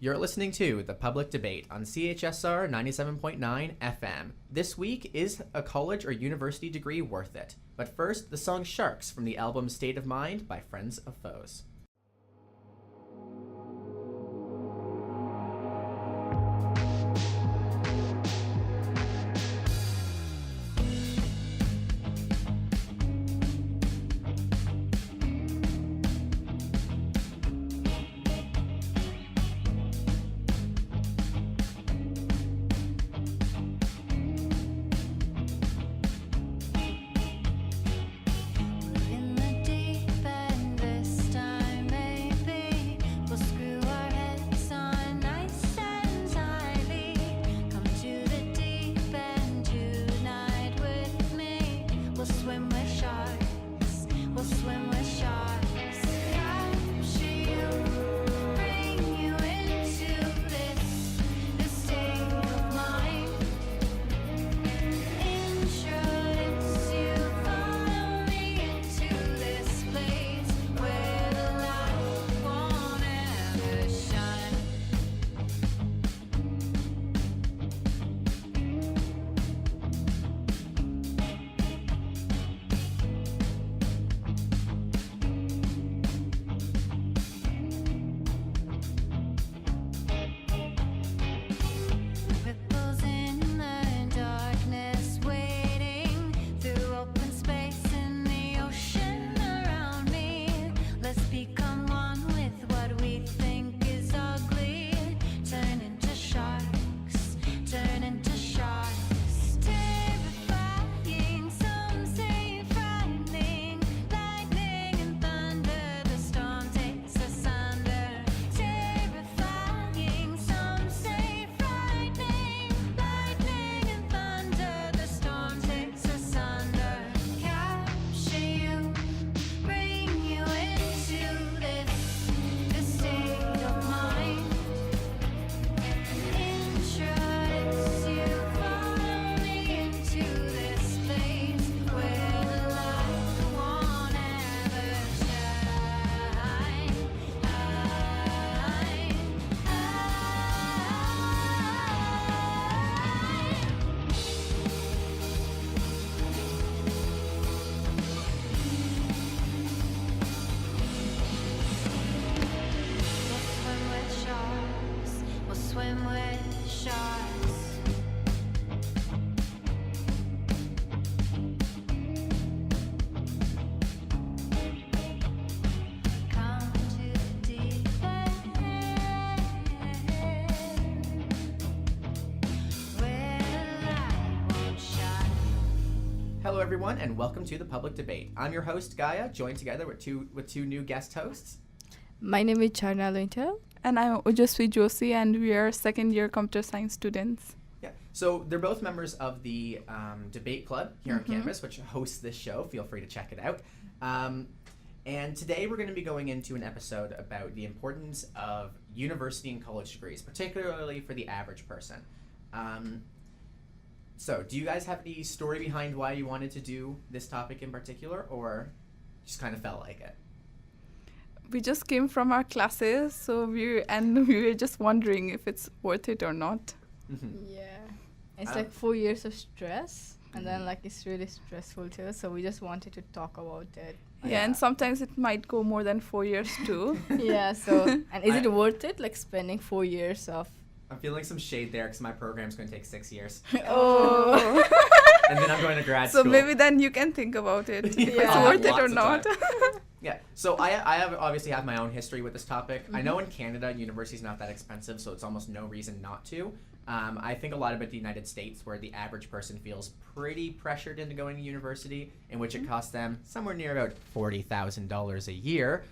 You're listening to The Public Debate on CHSR 97.9 FM. This week, is a college or university degree worth it? But first, the song Sharks from the album State of Mind by Friends of Foes. Hello everyone, and welcome to The Public Debate. I'm your host, Gaia, joined together with two new guest hosts. My name is Jharana. And I'm Ojaswhi and we are second-year computer science students. Yeah, so they're both members of the Debate Club here on campus, which hosts this show. Feel free to check it out. And today we're going to be going into an episode about the importance of university and college degrees, particularly for the average person. So, do you guys have any story behind why you wanted to do this topic in particular, or just kind of felt like it? We just came from our classes, so we were just wondering if it's worth it or not. Yeah. It's like 4 years of stress, and then like it's really stressful too, so we just wanted to talk about it. Yeah, and sometimes it might go more than 4 years too. Yeah, so, and is it worth it, like spending 4 years of... I'm feeling some shade there because my program's going to take 6 years. Oh. And then I'm going to grad school. So maybe then you can think about it, if it's Yeah. worth it or not. Yeah, so I obviously have my own history with this topic. I know in Canada, university's not that expensive, so it's almost no reason not to. I think a lot about the United States, where the average person feels pretty pressured into going to university, in which it costs them somewhere near about $40,000 a year,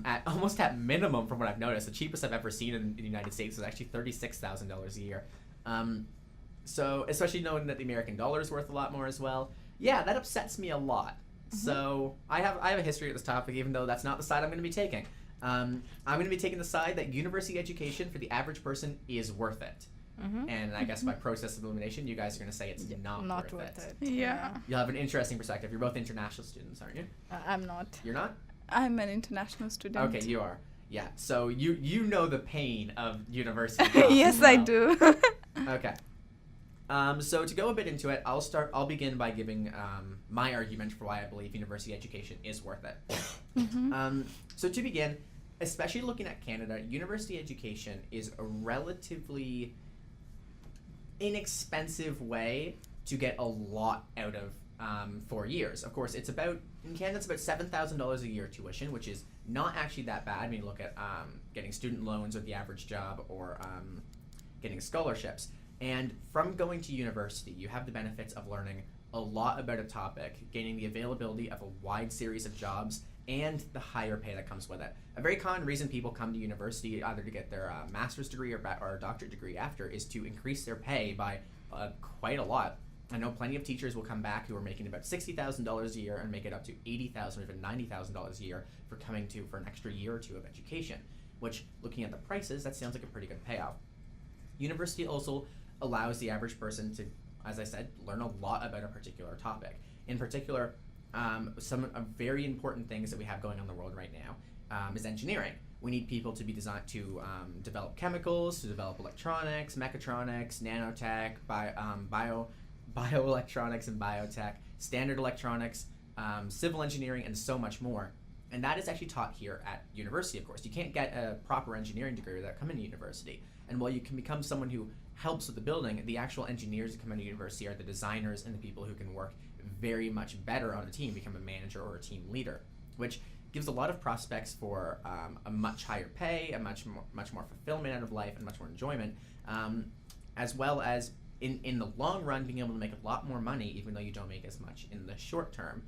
at minimum from what I've noticed. The cheapest I've ever seen in the United States is actually $36,000 a year. So especially knowing that the American dollar is worth a lot more as well. Yeah, that upsets me a lot. So I have a history with this topic, even though that's not the side I'm going to be taking. I'm going to be taking the side that university education for the average person is worth it. And I guess by process of elimination, you guys are going to say it's not worth it. Yeah. You'll have an interesting perspective. You're both international students, aren't you? I'm not. You're not? I'm an international student. Okay, you are. Yeah, so you know the pain of university. costs Yes, as I well. do. Okay. So to go a bit into it, I'll begin by giving my argument for why I believe university education is worth it. So to begin, especially looking at Canada, university education is a relatively inexpensive way to get a lot out of 4 years. Of course, in Canada it's about $7,000 a year tuition, which is not actually that bad when you look at getting student loans or the average job or getting scholarships. And from going to university, you have the benefits of learning a lot about a topic, gaining the availability of a wide series of jobs, and the higher pay that comes with it. A very common reason people come to university, either to get their master's degree or a doctorate degree after, is to increase their pay by quite a lot. I know plenty of teachers will come back who are making about $60,000 a year and make it up to $80,000 or even $90,000 a year for coming to for an extra year or two of education, which, looking at the prices, that sounds like a pretty good payoff. University also allows the average person to, as I said, learn a lot about a particular topic. In particular, some very important things that we have going on in the world right now is engineering. We need people to be designed to develop chemicals, to develop electronics, mechatronics, nanotech, bioelectronics and biotech, standard electronics, civil engineering, and so much more. And that is actually taught here at university, of course. You can't get a proper engineering degree without coming to university. And while you can become someone who helps with the building, the actual engineers that come into university are the designers and the people who can work very much better on a team, become a manager or a team leader, which gives a lot of prospects for a much higher pay, a much more fulfillment out of life, and much more enjoyment, as well as in the long run being able to make a lot more money, even though you don't make as much in the short term.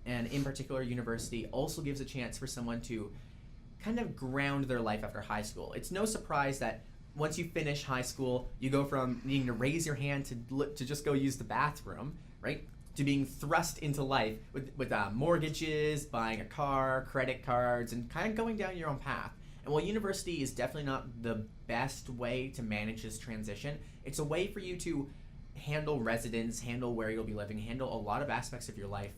And in particular, university also gives a chance for someone to kind of ground their life after high school. It's no surprise that once you finish high school, you go from needing to raise your hand to just go use the bathroom, right, to being thrust into life with mortgages, buying a car, credit cards, and kind of going down your own path. And while university is definitely not the best way to manage this transition, it's a way for you to handle residence, handle where you'll be living, handle a lot of aspects of your life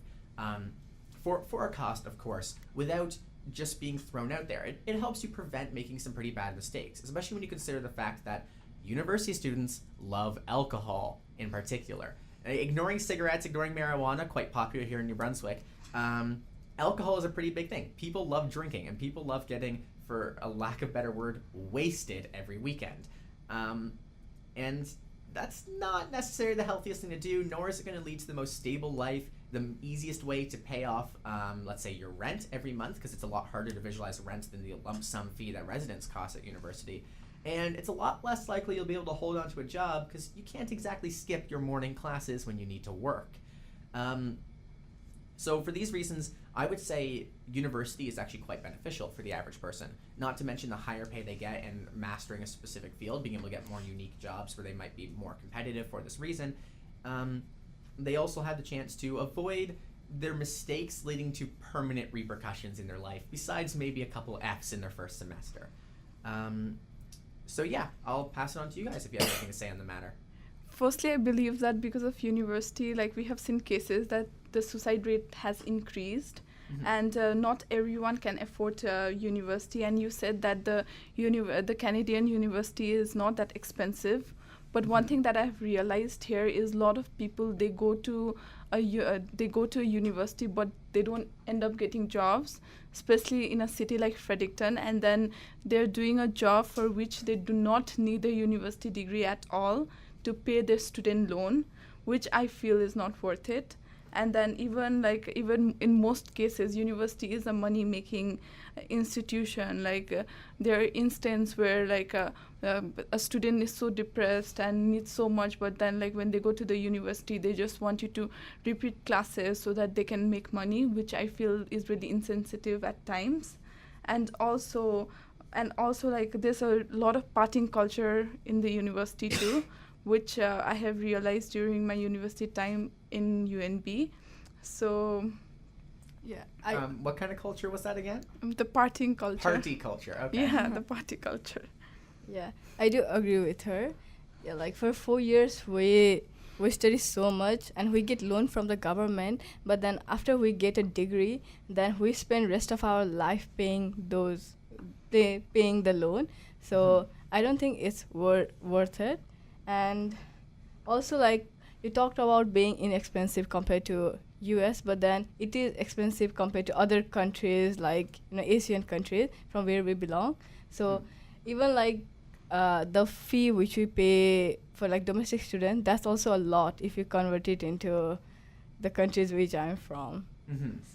for a cost, of course, without just being thrown out there. It helps you prevent making some pretty bad mistakes, especially when you consider the fact that university students love alcohol in particular. Ignoring cigarettes, ignoring marijuana, quite popular here in New Brunswick, alcohol is a pretty big thing. People love drinking, and people love getting, for a lack of a better word, wasted every weekend. And that's not necessarily the healthiest thing to do, nor is it going to lead to the most stable life, the easiest way to pay off, let's say, your rent every month, because it's a lot harder to visualize rent than the lump sum fee that residents cost at university. And it's a lot less likely you'll be able to hold on to a job because you can't exactly skip your morning classes when you need to work. So for these reasons, I would say university is actually quite beneficial for the average person, not to mention the higher pay they get and mastering a specific field, being able to get more unique jobs where they might be more competitive for this reason. They also have the chance to avoid their mistakes leading to permanent repercussions in their life, besides maybe a couple Fs in their first semester. So yeah, I'll pass it on to you guys if you have anything to say on the matter. Firstly, I believe that because of university, like we have seen cases that the suicide rate has increased, and not everyone can afford university. And you said that the Canadian university is not that expensive. But one thing that I've realized here is a lot of people, they go to a university, but they don't end up getting jobs, especially in a city like Fredericton, and then they're doing a job for which they do not need a university degree at all to pay their student loan, which I feel is not worth it. And then even in most cases, university is a money-making institution. There are instances where a student is so depressed and needs so much, but then when they go to the university, they just want you to repeat classes so that they can make money, which I feel is really insensitive at times. And also there's a lot of partying culture in the university too, which I have realized during my university time in UNB. So, Yeah. What kind of culture was that again? The partying culture. Party culture, okay. Yeah, the party culture. Yeah, I do agree with her. Yeah, for 4 years we we study so much and we get loan from the government, but then after we get a degree, then we spend rest of our life paying the loan. So I don't think it's worth it. And also, like, you talked about being inexpensive compared to US, but then it is expensive compared to other countries, like, Asian countries from where we belong. So even like the fee which we pay for like domestic students, that's also a lot if you convert it into the countries which I'm from.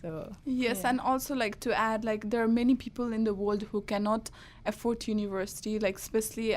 So yes, yeah. and also like to add, like there are many people in the world who cannot afford university, like especially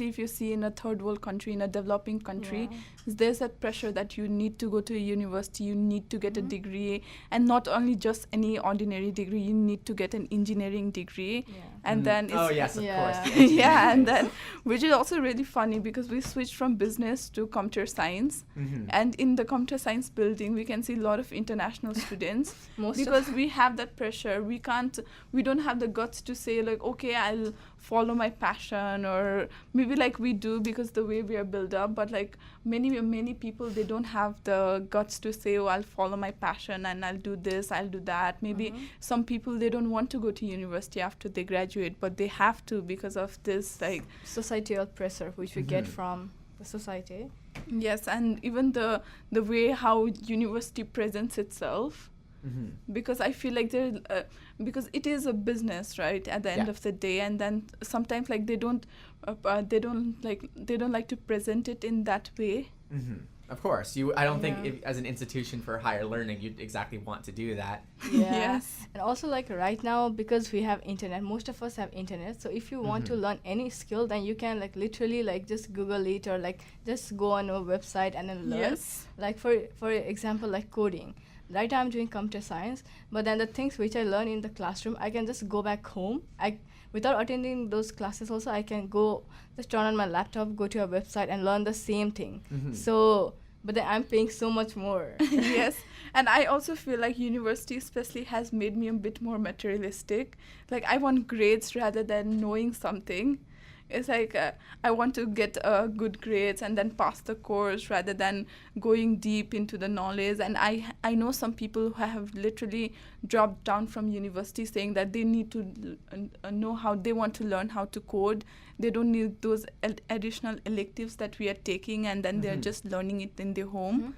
if you see in a third world country, in a developing country, there's that pressure that you need to go to a university, you need to get a degree, and not only just any ordinary degree, you need to get an engineering degree. And then it's, oh yes, of course. yeah, and then which is also really funny because we switched from business to computer science, and in the computer science building we can see a lot of international students because we have that pressure. We don't have the guts to say like, okay, I'll follow my passion, or maybe like we do because the way we are built up, but like many people, they don't have the guts to say, oh, I'll follow my passion and I'll do this, I'll do that. Maybe some people, they don't want to go to university after they graduate, but they have to because of this like societal pressure which we get from the society. Yes, and even the way how university presents itself, because I feel like because it is a business, right, at the end of the day, and then sometimes like they don't like to present it in that way. Of course, I don't think as an institution for higher learning you'd exactly want to do that. Yes. And also like right now, because we have internet, most of us have internet, so if you want to learn any skill, then you can like literally like just Google it, or like just go on a website and then learn. Yes. Like for example, like coding. Right now I'm doing computer science, but then the things which I learn in the classroom, I can just go back home. Without attending those classes also, I can go just turn on my laptop, go to a website and learn the same thing. So, but then I'm paying so much more. Yes, and I also feel like university especially has made me a bit more materialistic. Like I want grades rather than knowing something. It's like I want to get good grades and then pass the course rather than going deep into the knowledge. And I know some people who have literally dropped down from university saying that they need to know how they want to learn how to code. They don't need those additional electives that we are taking, and then they're just learning it in their home,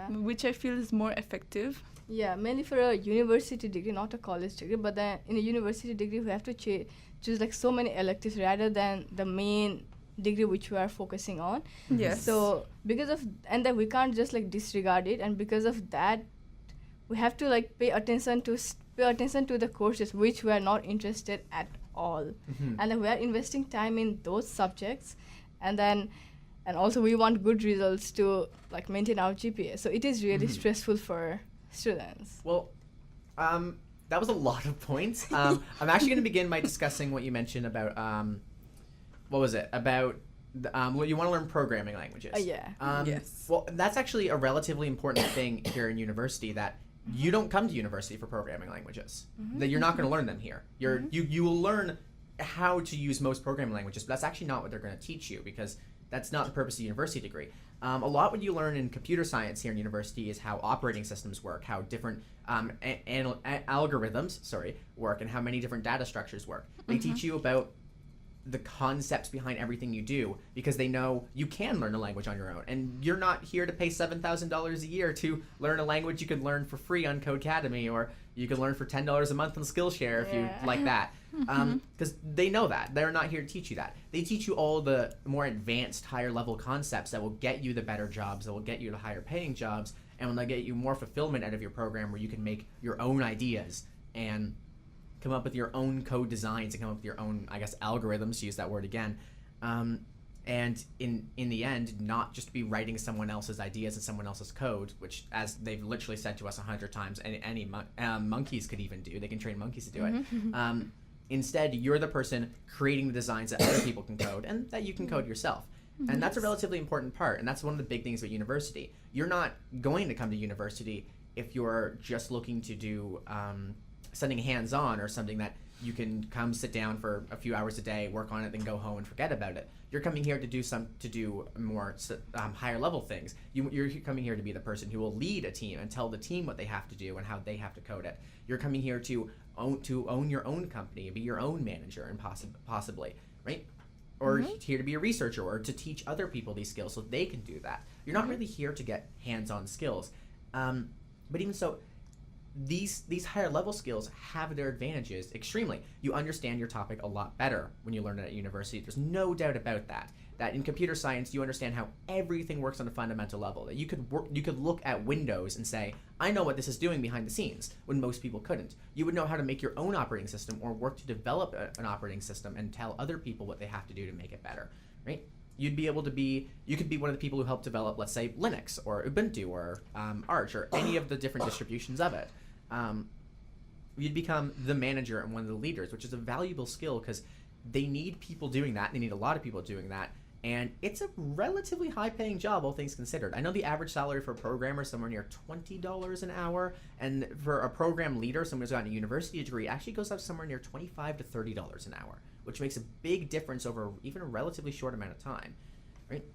which I feel is more effective. Yeah, mainly for a university degree, not a college degree, but then in a university degree we have to choose like so many electives rather than the main degree which we are focusing on. Yes. So because of, and then we can't just like disregard it, and because of that we have to like pay attention to the courses which we are not interested at all. And then we are investing time in those subjects, and also we want good results to like maintain our GPA. So it is really stressful for students. Well, that was a lot of points. I'm actually going to begin by discussing what you mentioned about what was it about? Well, you want to learn programming languages. Yes. Well, that's actually a relatively important thing here in university, that you don't come to university for programming languages. That you're not going to learn them here. You will learn how to use most programming languages, but that's actually not what they're going to teach you, because that's not the purpose of a university degree. A lot what you learn in computer science here in university is how operating systems work, how different algorithms work, and how many different data structures work. They teach you about the concepts behind everything you do, because they know you can learn a language on your own, and you're not here to pay $7,000 a year to learn a language you could learn for free on Codecademy, or you can learn for $10 a month on Skillshare if you like that. Because they know that. They're not here to teach you that. They teach you all the more advanced, higher level concepts that will get you the better jobs, that will get you the higher paying jobs, and will get you more fulfillment out of your program, where you can make your own ideas and come up with your own code designs, and come up with your own, I guess, algorithms, to use that word again. And in the end, not just be writing someone else's ideas and someone else's code, which, as they've literally said to us 100 times, any monkeys could even do. They can train monkeys to do it. Instead, you're the person creating the designs that other people can code, and that you can code yourself. And that's a relatively important part, and that's one of the big things about university. You're not going to come to university if you're just looking to do something hands-on, or something that you can come sit down for a few hours a day, work on it, then go home and forget about it. You're coming here to do more higher level things. You're coming here to be the person who will lead a team and tell the team what they have to do and how they have to code it. You're coming here to own your own company, be your own manager, and possibly, right? Or here to be a researcher, or to teach other people these skills so they can do that. You're not really here to get hands-on skills. But even so, these higher level skills have their advantages extremely. You understand your topic a lot better when you learn it at university. There's no doubt about that. That in computer science, you understand how everything works on a fundamental level. That you could look at Windows and say, I know what this is doing behind the scenes, when most people couldn't. You would know how to make your own operating system or work to develop an operating system and tell other people what they have to do to make it better, right? You could be one of the people who helped develop, let's say, Linux or Ubuntu or Arch or any of the different distributions of it. You'd become the manager and one of the leaders, which is a valuable skill because they need people doing that. They need a lot of people doing that. And it's a relatively high-paying job, all things considered. I know the average salary for a programmer is somewhere near $20 an hour, and for a program leader, someone who's gotten a university degree, actually goes up somewhere near $25 to $30 an hour, which makes a big difference over even a relatively short amount of time, right?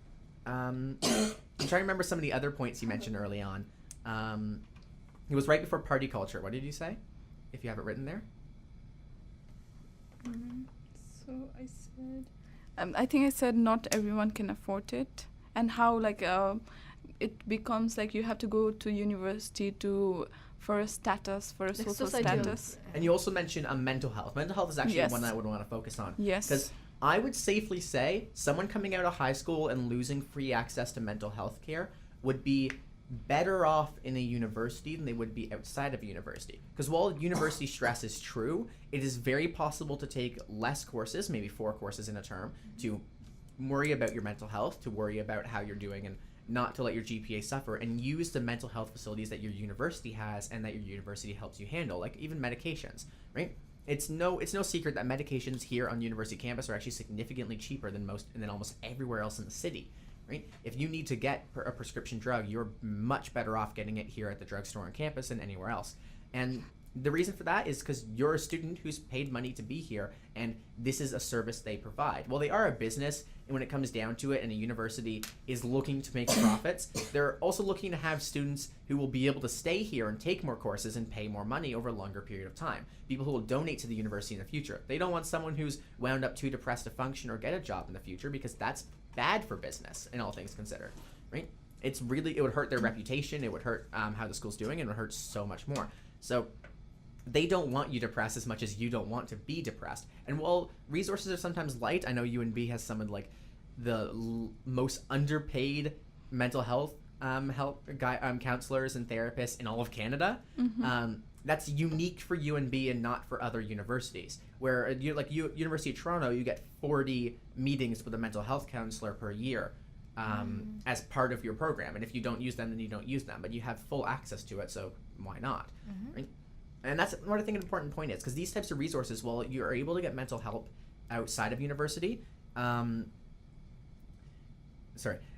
I'm trying to remember some of the other points you mentioned early on. It was right before party culture. What did you say, if you have it written there? So I said... I think I said not everyone can afford it, and how it becomes like you have to go to university for a status, for a social status. And you also mentioned mental health. Mental health is actually one I would want to focus on. Yes. Because I would safely say someone coming out of high school and losing free access to mental health care would be better off in a university than they would be outside of a university. Because while university stress is true, it is very possible to take less courses, maybe 4 courses in a term, to worry about your mental health, to worry about how you're doing, and not to let your GPA suffer, and use the mental health facilities that your university has and that your university helps you handle, like even medications, right? It's no secret that medications here on university campus are actually significantly cheaper than almost everywhere else in the city. Right? If you need to get a prescription drug, you're much better off getting it here at the drugstore on campus than anywhere else. And the reason for that is because you're a student who's paid money to be here, and this is a service they provide. Well, they are a business, and when it comes down to it, and a university is looking to make profits, they're also looking to have students who will be able to stay here and take more courses and pay more money over a longer period of time. People who will donate to the university in the future. They don't want someone who's wound up too depressed to function or get a job in the future, because that's bad for business, in all things considered, right? It would hurt their reputation, it would hurt how the school's doing, and it would hurt so much more. So they don't want you depressed as much as you don't want to be depressed. And while resources are sometimes light, I know UNB has some of the most underpaid mental health counselors and therapists in all of Canada. That's unique for UNB and not for other universities. Where University of Toronto, you get 40 meetings with a mental health counselor per year as part of your program. And if you don't use them, then you don't use them. But you have full access to it, so why not? Right? And that's what I think an important point is, because these types of resources, while you are able to get mental help outside of university, while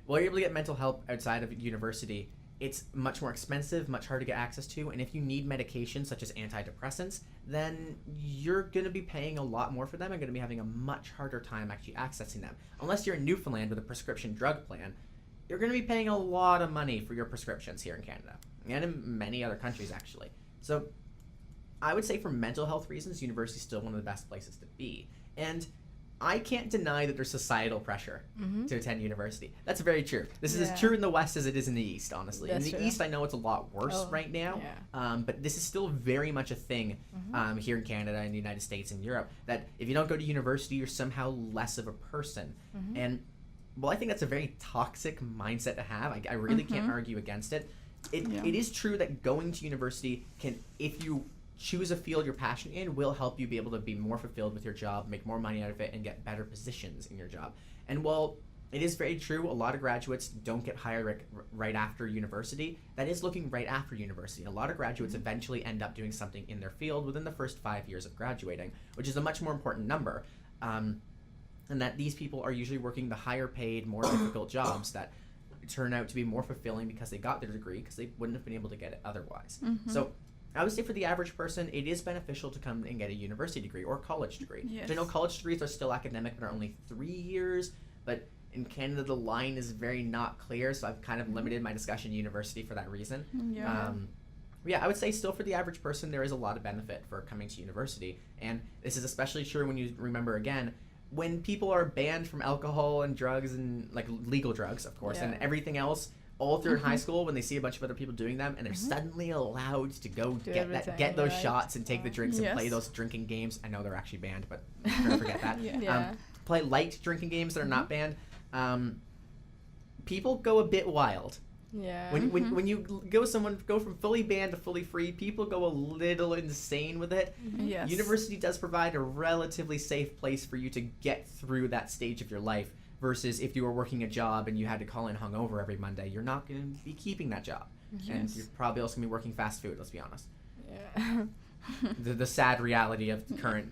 you're able to get mental help outside of university, it's much more expensive, much harder to get access to, and if you need medications such as antidepressants, then you're going to be paying a lot more for them and going to be having a much harder time actually accessing them. Unless you're in Newfoundland with a prescription drug plan, you're going to be paying a lot of money for your prescriptions here in Canada, and in many other countries actually. So I would say for mental health reasons, university is still one of the best places to be. And I can't deny that there's societal pressure to attend university. That's very true. This is as true in the West as it is in the East, honestly. That's in the true. East, I know it's a lot worse right now, but this is still very much a thing here in Canada, in the United States, and Europe, that if you don't go to university, you're somehow less of a person. And, well, I think that's a very toxic mindset to have. I really can't argue against it. It is true that going to university can, if you choose a field you're passionate in, will help you be able to be more fulfilled with your job, make more money out of it, and get better positions in your job. And while it is very true, a lot of graduates don't get hired right after university. That is looking right after university. A lot of graduates eventually end up doing something in their field within the first 5 years of graduating, which is a much more important number. And that these people are usually working the higher paid, more difficult jobs that turn out to be more fulfilling because they got their degree, because they wouldn't have been able to get it otherwise. So I would say for the average person, it is beneficial to come and get a university degree or college degree. Yes. I know college degrees are still academic, but are only 3 years. But in Canada, the line is very not clear, so I've kind of limited my discussion to university for that reason. Yeah. Yeah, I would say still for the average person, there is a lot of benefit for coming to university. And this is especially true when you remember, again, when people are banned from alcohol and drugs and, like, legal drugs, of course, and everything else, all through high school, when they see a bunch of other people doing them, and they're suddenly allowed to go get those shots and take the drinks and play those drinking games. I know they're actually banned, but I'm trying to forget that. Play light drinking games that are not banned. People go a bit wild. Yeah. When you go from fully banned to fully free, people go a little insane with it. Yes. University does provide a relatively safe place for you to get through that stage of your life, versus if you were working a job and you had to call in hungover every Monday, you're not going to be keeping that job. And you're probably also going to be working fast food, let's be honest. Yeah. The sad reality of the current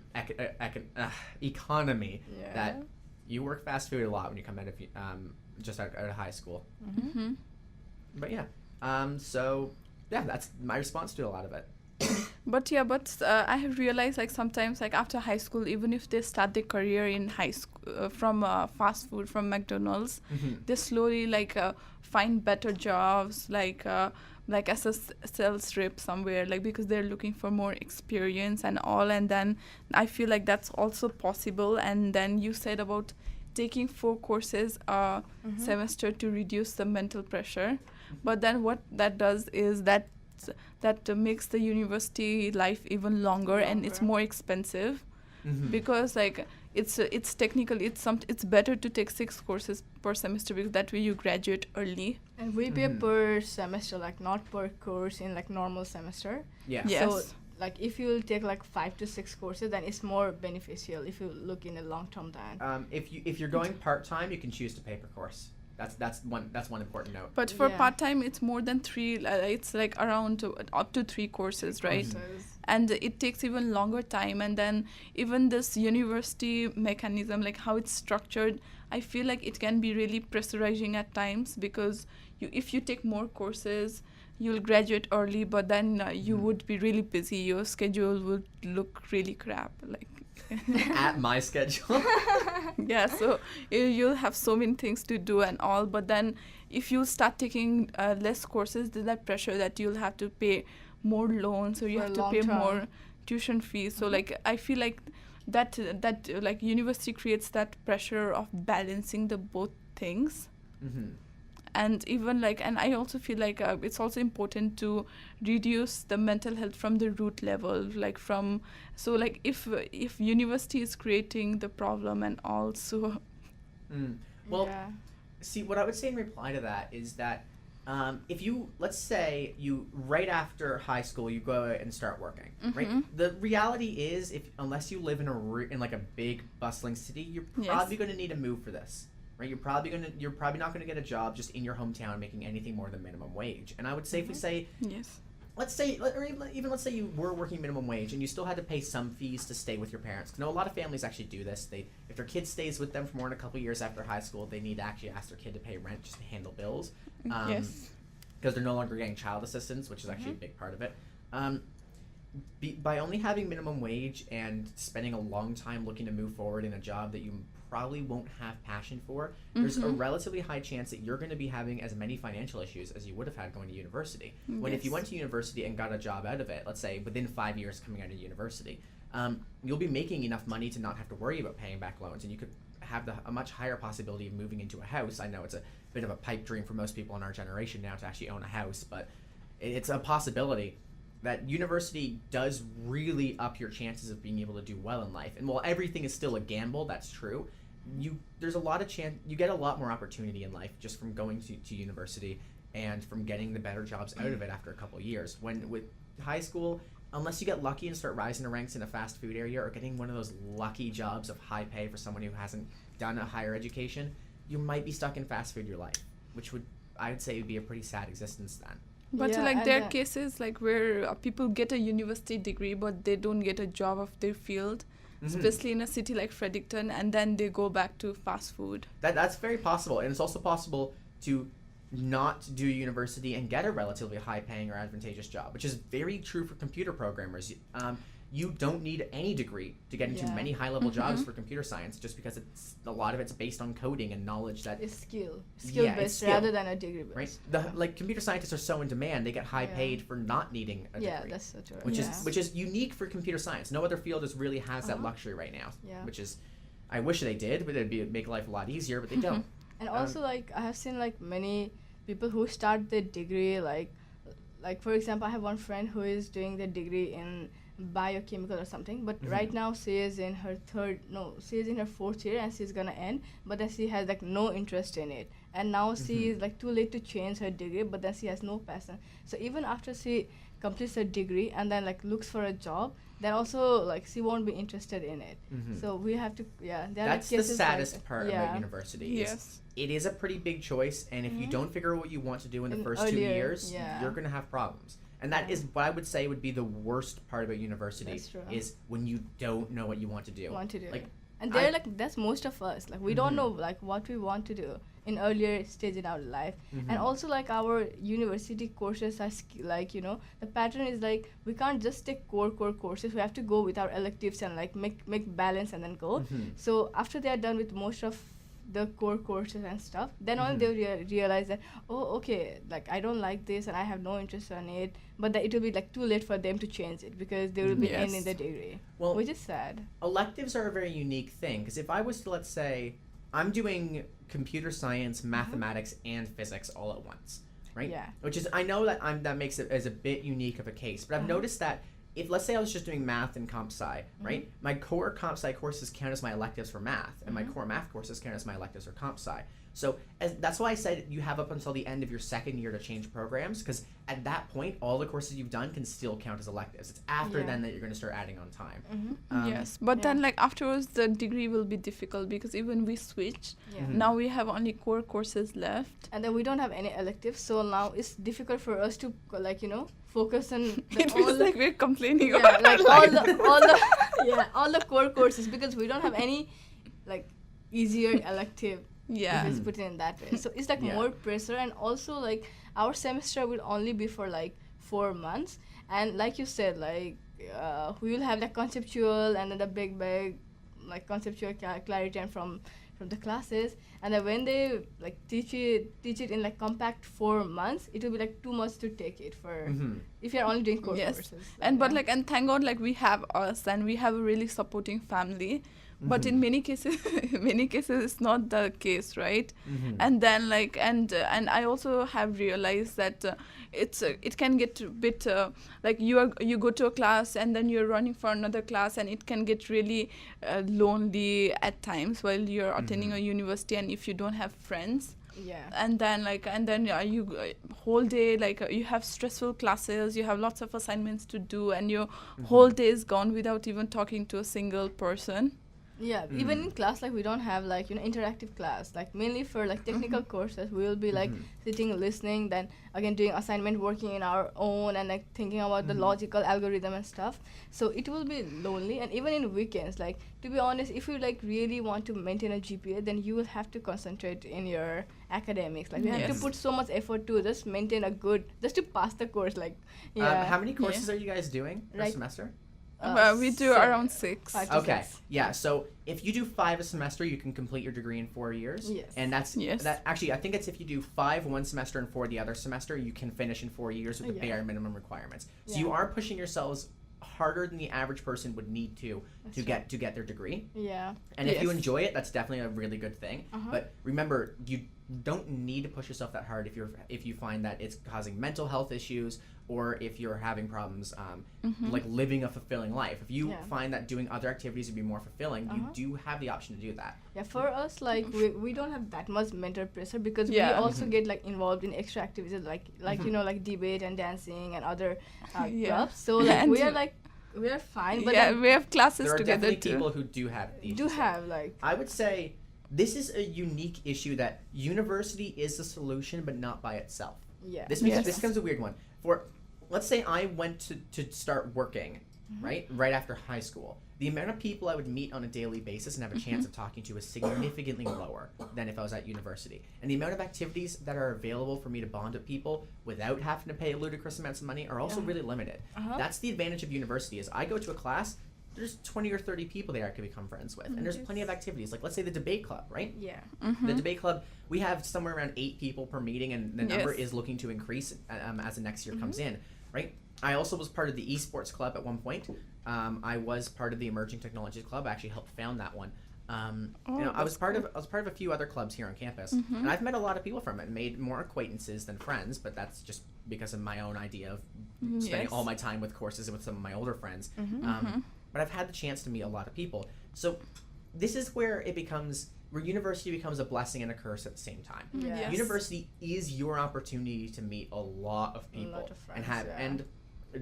economy, that you work fast food a lot when you come out of just out of high school. But so that's my response to a lot of it. But I have realized, like, sometimes, like, after high school, even if they start their career in high school from fast food, from McDonald's, they slowly, like, find better jobs, like as a sales rep somewhere, like, because they're looking for more experience and all. And then I feel like that's also possible. And then you said about taking 4 courses a semester to reduce the mental pressure. But then what that does is that makes the university life even longer, and it's more expensive, because, like, it's technically it's better to take 6 courses per semester, because that way you graduate early. And we pay per semester, like, not per course in, like, normal semester. Yeah. Yes. So, like, if you take, like, 5 to 6 courses, then it's more beneficial if you look in a long term then. If you're going part-time, you can choose to pay per course. That's one important note. But for part-time, it's more than 3. It's like around up to 3 courses, right? And it takes even longer time. And then even this university mechanism, like how it's structured, I feel like it can be really pressurizing at times, because if you take more courses, you'll graduate early, but then you would be really busy. Your schedule would look really crap, like. At my schedule. Yeah, so you'll have so many things to do and all, but then if you start taking less courses, there's that pressure that you'll have to pay more loans, or you have to pay more tuition fees. So like I feel like that like university creates that pressure of balancing the both things. And even like, and I also feel like it's also important to reduce the mental health from the root level, like from, so like if university is creating the problem and also. Well, see, what I would say in reply to that is that if you, let's say you, right after high school, you go and start working, right? The reality is, unless you live in like a big bustling city, you're probably going to need to move for this. Right, you're probably not going to get a job just in your hometown making anything more than minimum wage. And I would safely say, let's say you were working minimum wage and you still had to pay some fees to stay with your parents. I know a lot of families actually do this. If their kid stays with them for more than a couple years after high school, they need to actually ask their kid to pay rent just to handle bills. Because they're no longer getting child assistance, which is actually a big part of it. By only having minimum wage and spending a long time looking to move forward in a job that you probably won't have passion for, there's a relatively high chance that you're going to be having as many financial issues as you would have had going to university. When if you went to university and got a job out of it, let's say within 5 years coming out of university, you'll be making enough money to not have to worry about paying back loans, and you could have a much higher possibility of moving into a house. I know it's a bit of a pipe dream for most people in our generation now to actually own a house, but it's a possibility that university does really up your chances of being able to do well in life. And while everything is still a gamble, that's true, there's a lot of chance, you get a lot more opportunity in life just from going to university and from getting the better jobs out of it after a couple of years. When with high school, unless you get lucky and start rising the ranks in a fast food area or getting one of those lucky jobs of high pay for someone who hasn't done a higher education, you might be stuck in fast food your life, which I would say would be a pretty sad existence then. But like there are cases like where people get a university degree but they don't get a job of their field, especially in a city like Fredericton, and then they go back to fast food. That's very possible, and it's also possible to not do university and get a relatively high paying or advantageous job, which is very true for computer programmers. You don't need any degree to get into many high level jobs for computer science, just because a lot of it's based on coding and knowledge that It's skill based rather than a degree based. Right? Like computer scientists are so in demand, they get high paid for not needing a degree. Yeah, that's so true. Which is unique for computer science. No other field really has that luxury right now. Yeah. Which is, I wish they did, but it'd make life a lot easier, but they don't. And also, like, I have seen like many people who start their degree like for example, I have one friend who is doing the degree in biochemical or something, but right now she is in her fourth year and she's gonna end, but then she has like no interest in it, and now she is like too late to change her degree, but then she has no passion. So even after she completes her degree and then like looks for a job, then also like she won't be interested in it. So we have to that's the saddest part about university. Yes, it is a pretty big choice, and if you don't figure out what you want to do in the first 2 years, you're gonna have problems. And that is what I would say would be the worst part about university, is when you don't know what you want to do. Like, and that's most of us. Like we don't know like what we want to do in earlier stage in our life. And also like our university courses are like, you know, the pattern is like we can't just take core courses. We have to go with our electives and like make balance and then go. So after they are done with most of the core courses and stuff, then only they realize that, oh, okay, like I don't like this and I have no interest in it, but that it will be like too late for them to change it because they will be in the degree, which is sad. Electives are a very unique thing, because if I was to, let's say, I'm doing computer science, mathematics, and physics all at once, right? Yeah. Which is, I know that that makes it as a bit unique of a case, but I've noticed that if, let's say I was just doing math and comp sci, right? My core comp sci courses count as my electives for math, and my core math courses count as my electives for comp sci. So that's why I said you have up until the end of your second year to change programs, because at that point, all the courses you've done can still count as electives. It's after then that you're going to start adding on time. Yes, but then like afterwards, the degree will be difficult, because even we switch, now we have only core courses left. And then we don't have any electives, so now it's difficult for us to like, you know, focus on It feels like we're complaining about like all the core courses, because we don't have any like easier elective. Let's put it in that way. So it's like more pressure, and also like our semester will only be for like 4 months, and like you said, like we will have the conceptual and then the big like conceptual clarity and from the classes, and then when they like teach it in like compact 4 months, it will be like too much to take it for if you're only doing core courses. And but like, and thank God, like we have us and we have a really supporting family. But in many cases it's not the case, right? And then like and I also have realized that it can get a bit like you go to a class and then you're running for another class, and it can get really lonely at times while you're attending a university, and if you don't have friends. And then you whole day, like you have stressful classes, you have lots of assignments to do, and your whole day is gone without even talking to a single person. Even in class, like we don't have like, you know, interactive class, like mainly for like technical courses we will be like sitting listening, then again doing assignment, working in our own, and like thinking about the logical algorithm and stuff. So it will be lonely. And even in weekends, like to be honest, if you like really want to maintain a GPA, then you will have to concentrate in your academics. Like you have to put so much effort to just maintain just to pass the course. Like how many courses are you guys doing per semester? We do around 6. Okay. Yeah. So if you do 5 a semester, you can complete your degree in 4 years. And that's that. Actually, I think it's if you do 5 one semester and 4 the other semester, you can finish in 4 years with the bare minimum requirements. So you are pushing yourselves harder than the average person would need to get their degree. And if you enjoy it, that's definitely a really good thing. But remember, you don't need to push yourself that hard if you find that it's causing mental health issues, or if you're having problems like living a fulfilling life. If you find that doing other activities would be more fulfilling, you do have the option to do that. For us, like we don't have that much mental pressure, because we also get like involved in extra activities like you know, like debate and dancing and other clubs. So like we are fine. But we have classes there are together definitely people who do have issues. I would say this is a unique issue, that university is the solution, but not by itself. This becomes a weird one. Let's say I went to start working, right after high school. the amount of people I would meet on a daily basis and have a chance of talking to is significantly lower than if I was at university. And the amount of activities that are available for me to bond with people without having to pay ludicrous amounts of money are also really limited. That's the advantage of university. Is I go to a class, there's 20 or 30 people there I could become friends with. And there's plenty of activities. Like, let's say the debate club, right? Yeah. The debate club, we have somewhere around 8 people per meeting, and the number is looking to increase as the next year comes in, right? I also was part of the esports club at one point. I was part of the emerging technologies club. I actually helped found that one. I was part of a few other clubs here on campus, and I've met a lot of people from it and made more acquaintances than friends, but that's just because of my own idea of spending all my time with courses and with some of my older friends. But I've had the chance to meet a lot of people. So this is where university becomes a blessing and a curse at the same time. Yes. University is your opportunity to meet a lot of people of friends, and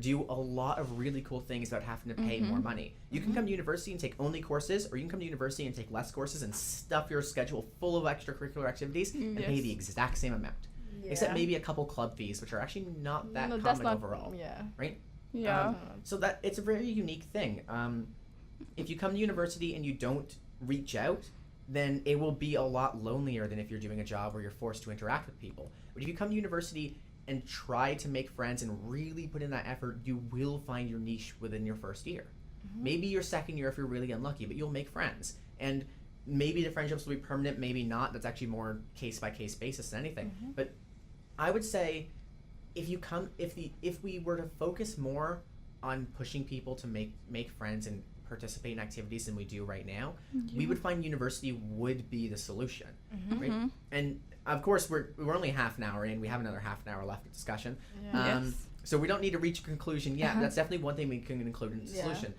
do a lot of really cool things without having to pay more money. You can come to university and take only courses, or you can come to university and take less courses and stuff your schedule full of extracurricular activities and pay the exact same amount. Except maybe a couple club fees, which are actually not that common overall. Right? Yeah. So that it's a very unique thing. If you come to university and you don't reach out, then it will be a lot lonelier than if you're doing a job where you're forced to interact with people. But if you come to university and try to make friends and really put in that effort, you will find your niche within your first year. Maybe your second year if you're really unlucky, but you'll make friends. And maybe the friendships will be permanent, maybe not. That's actually more case-by-case basis than anything. But I would say if we were to focus more on pushing people to make friends and participate in activities than we do right now, we would find university would be the solution, right? And of course, we're only half an hour in. We have another half an hour left of discussion. So we don't need to reach a conclusion yet. That's definitely one thing we can include in the solution.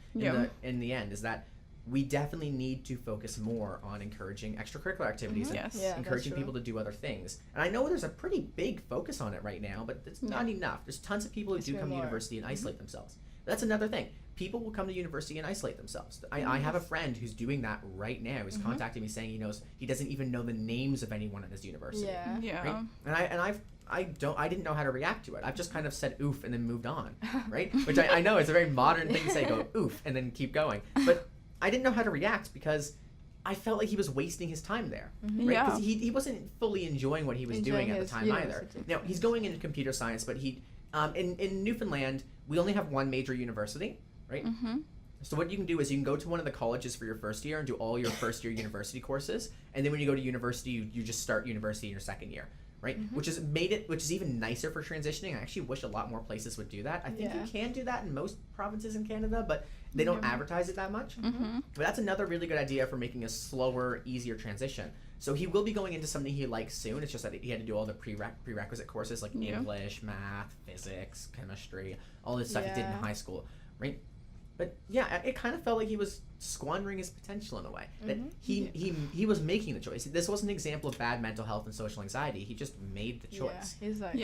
In the end, is that we definitely need to focus more on encouraging extracurricular activities and encouraging people to do other things. And I know there's a pretty big focus on it right now, but it's not enough. There's tons of people who do come to university and isolate themselves. That's another thing. People will come to university and isolate themselves. I have a friend who's doing that right now. He's contacting me saying he doesn't even know the names of anyone at his university. Right? And I didn't know how to react to it. I've just kind of said oof and then moved on, right? Which I know is a very modern thing to say, go oof and then keep going. But I didn't know how to react because I felt like he was wasting his time there, right? Because he wasn't fully enjoying what he was doing at the time either. Now, he's going into computer science, but in Newfoundland, we only have one major university, right? So what you can do is you can go to one of the colleges for your first year and do all your first year university courses, and then when you go to university, you just start university in your second year, right? Which is even nicer for transitioning. I actually wish a lot more places would do that. I think you can do that in most provinces in Canada, but they don't advertise it that much. But that's another really good idea for making a slower, easier transition. So he will be going into something he likes soon. It's just that he had to do all the prerequisite courses like English, math, physics, chemistry, all this stuff he did in high school, right? But it kind of felt like he was squandering his potential in a way. That he was making the choice. This wasn't an example of bad mental health and social anxiety. He just made the choice. He's like,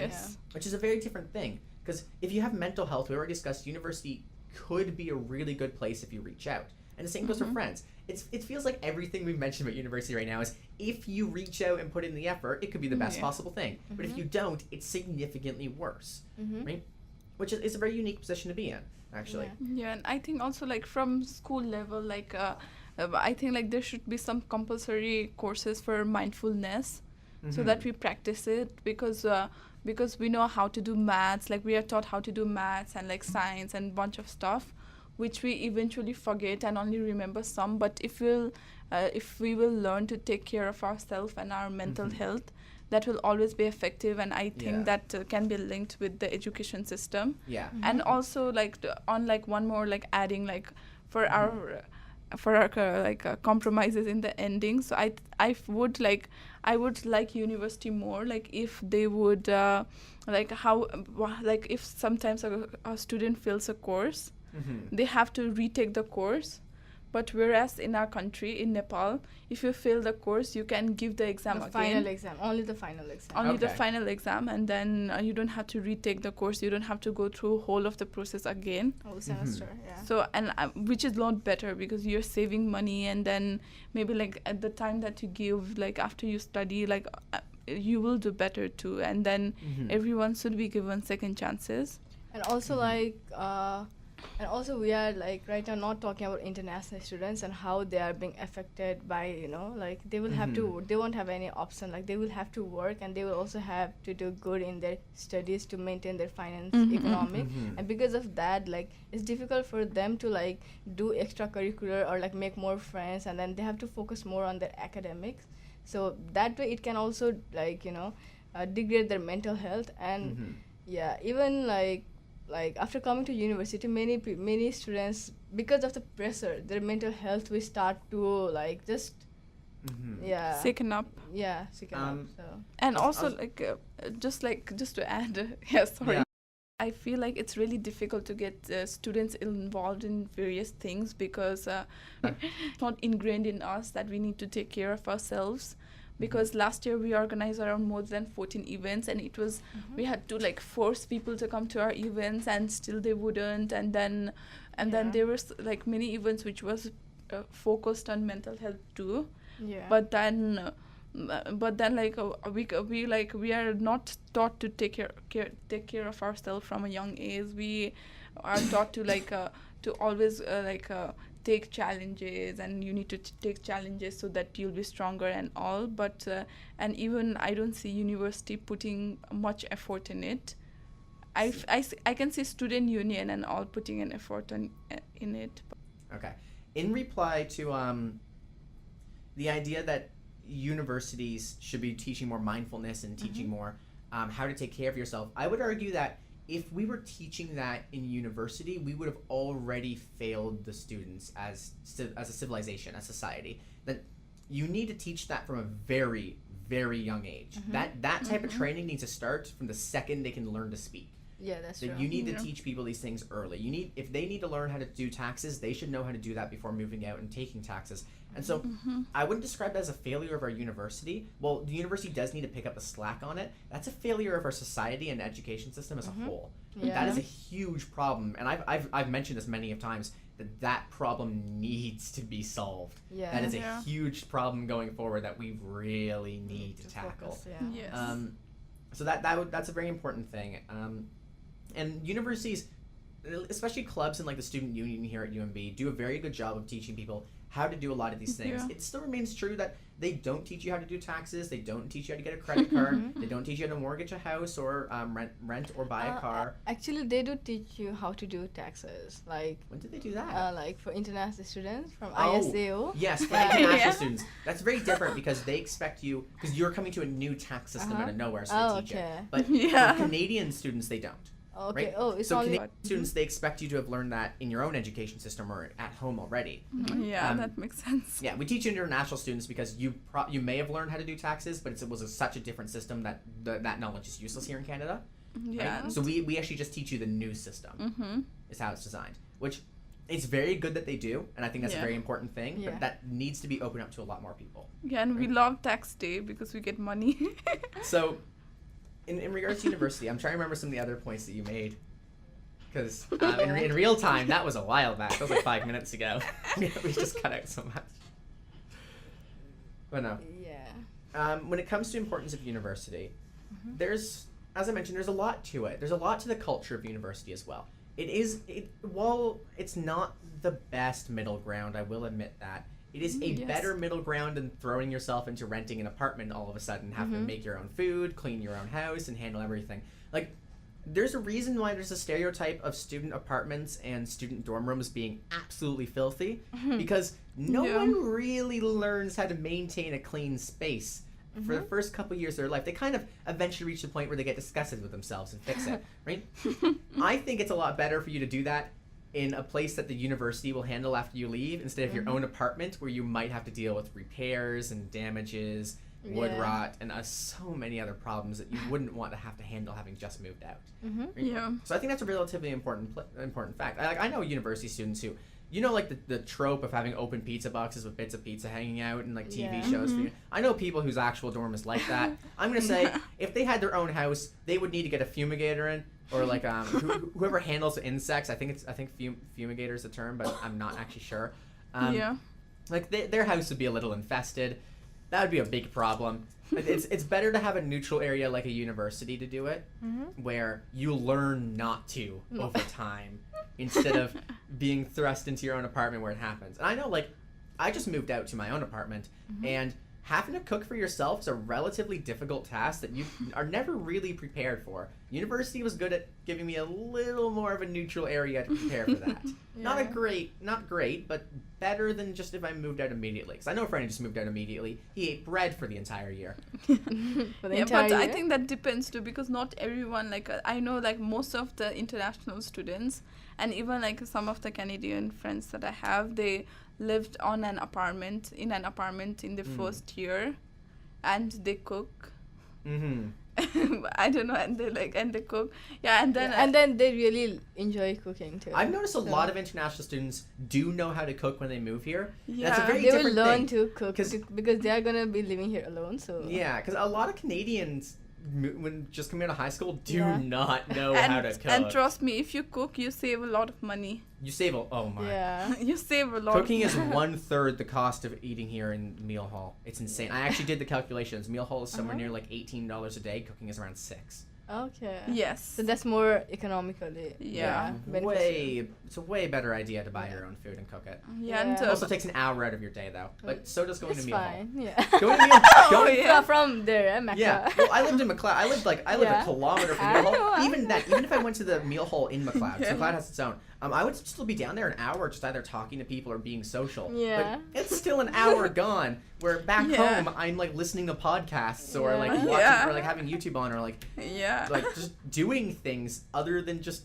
Which is a very different thing. Because if you have mental health, we already discussed, university could be a really good place if you reach out. And the same goes for friends. It feels like everything we've mentioned about university right now is if you reach out and put in the effort, it could be the best possible thing. But if you don't, it's significantly worse, right? Which is a very unique position to be in, actually. And I think also like from school level, I think like there should be some compulsory courses for mindfulness so that we practice it because we know how to do maths, like we are taught how to do maths and like science and bunch of stuff, which we eventually forget and only remember some. But if we will learn to take care of ourselves and our mental health, that will always be effective. And I think that can be linked with the education system. And also like one more like adding like for our compromises in the ending. So I would like university more like if they would if sometimes a student fails a course, they have to retake the course. But whereas in our country, in Nepal, if you fail the course, you can give the exam again. Final exam, only the final exam. Only the final exam, and then you don't have to retake the course. You don't have to go through whole of the process again. Whole semester, So, and which is a lot better because you're saving money, and then maybe like at the time that you give, like after you study, like you will do better too. And then everyone should be given second chances. And also And also we are like right now not talking about international students and how they are being affected by, like they will have to, they won't have any option, like they will have to work and they will also have to do good in their studies to maintain their finance economic. And because of that, like it's difficult for them to like do extracurricular or like make more friends, and then they have to focus more on their academics. So that way it can also like, degrade their mental health. And yeah, even like after coming to university, many students, because of the pressure, their mental health will start to like just Sicken up. sicken up. So And also just to add, sorry. Yeah. I feel like it's really difficult to get students involved in various things because it's not ingrained in us that we need to take care of ourselves. Because last year we organized around more than 14 events, and it was we had to like force people to come to our events, and still they wouldn't. And then there was like many events which was focused on mental health too. yeah. But then like we are not taught to take care of ourselves from a young age. We are taught to to always take challenges, and you need to take challenges so that you'll be stronger and all. But and even I don't see university putting much effort in it. I can see student union and all putting an effort in it. Okay. In reply to the idea that universities should be teaching more mindfulness and teaching more how to take care of yourself, I would argue that if we were teaching that in university, we would have already failed the students as a civilization, as society. That you need to teach that from a very, very young age. That type of training needs to start from the second they can learn to speak. Yeah, that's That true. you need to teach people these things early. If they need to learn how to do taxes, they should know how to do that before moving out and taking taxes. And so I wouldn't describe that as a failure of our university. Well, the university does need to pick up the slack on it. That's a failure of our society and education system as a whole. Yeah. That is a huge problem. And I've mentioned this many of times, that problem needs to be solved. Yeah. That is a huge problem going forward that we really need to tackle. Focus, yeah. Yes. So that's a very important thing. And universities, especially clubs and like the student union here at UNB, do a very good job of teaching people how to do a lot of these things. Yeah. It still remains true that they don't teach you how to do taxes. They don't teach you how to get a credit card. They don't teach you how to mortgage a house or rent or buy a car. Actually, they do teach you how to do taxes. Like When did they do that? like for international students from Oh, ISAO. Yes, for international students. That's very different because they expect you, because you're coming to a new tax system out of nowhere, so they teach it. okay. But Yeah. for Canadian students, they don't. Okay. Right? Oh, it's So only. Canadian students, they expect you to have learned that in your own education system or at home already. Yeah, Um, that makes sense. Yeah, we teach international students because you may have learned how to do taxes, but it was such a different system that that knowledge is useless here in Canada. Yeah. Right? So we actually just teach you the new system. Is how it's designed, which it's very good that they do, and I think that's a Yeah. very important thing. Yeah. But that needs to be opened up to a lot more people. Yeah, and we love tax day because we get money. So, in regards to university, I'm trying to remember some of the other points that you made. Because in real time, that was a while back. That was like 5 minutes ago. We just cut out so much. But no. Yeah. When it comes to importance of university, there's, as I mentioned, there's a lot to it. There's a lot to the culture of university as well. While it's not the best middle ground, I will admit that, it is a Yes. better middle ground than throwing yourself into renting an apartment all of a sudden, having to make your own food, clean your own house, and handle everything. Like, there's a reason why there's a stereotype of student apartments and student dorm rooms being absolutely filthy, because no Yeah. one really learns how to maintain a clean space for the first couple years of their life. They kind of eventually reach the point where they get disgusted with themselves and fix it, right? I think it's a lot better for you to do that in a place that the university will handle after you leave, instead of your own apartment where you might have to deal with repairs and damages, wood Yeah. rot, and so many other problems that you wouldn't want to have to handle having just moved out. Right? Yeah. So I think that's a relatively important fact. I know university students who, like the trope of having open pizza boxes with bits of pizza hanging out and like TV Yeah. shows. I know people whose actual dorm is like that. I'm gonna say if they had their own house, they would need to get a fumigator in, or like whoever handles the insects. I think fumigator is the term, but I'm not actually sure. Yeah. Like their house would be a little infested. That would be a big problem. It's better to have a neutral area like a university to do it, where you learn not to over time. instead of being thrust into your own apartment where it happens. And I know, like, I just moved out to my own apartment, and having to cook for yourself is a relatively difficult task that you are never really prepared for. University was good at giving me a little more of a neutral area to prepare for that. Not great, but better than just if I moved out immediately. Because I know a friend who just moved out immediately. He ate bread for the entire year. For the Yeah, entire but I year? think that depends too, because not everyone, like, I know, like, most of the international students and even like some of the Canadian friends that I have, they lived in an apartment in the first year, and they cook. I don't know, and they cook. Yeah, and then and then they really enjoy cooking too. I've noticed a lot of international students do know how to cook when they move here. Yeah. That's a very they will different learn thing. to cook because they are gonna be living here alone. So Yeah, because a lot of Canadians, when just coming out of high school, do Yeah. not know how to cook. and trust me, if you cook, you save a lot of money. You save oh my. yeah. You save a lot. Cooking of is 1/3 the cost of eating here in meal hall. It's insane. I actually did the calculations. Meal hall is somewhere near like $18 a day. Cooking is around $6. Okay. Yes. So that's more economically. Yeah. beneficial. It's a way better idea to buy your own food and cook it. Yeah, and It also takes an hour out of your day though. But so does going It's to meal fine. hall. Yeah. Going to meal going yeah. From there, Mecca. Yeah, well, I lived in McLeod. I lived Yeah. a kilometer from I meal know, hall. I Even that, even if I went to the meal hall in McLeod, Yeah. so McLeod has its own. I would still be down there an hour, just either talking to people or being social. Yeah. But it's still an hour gone. Where back Yeah. home, I'm like listening to podcasts or like Yeah. watching Yeah. or like having YouTube on or like Yeah. just doing things other than just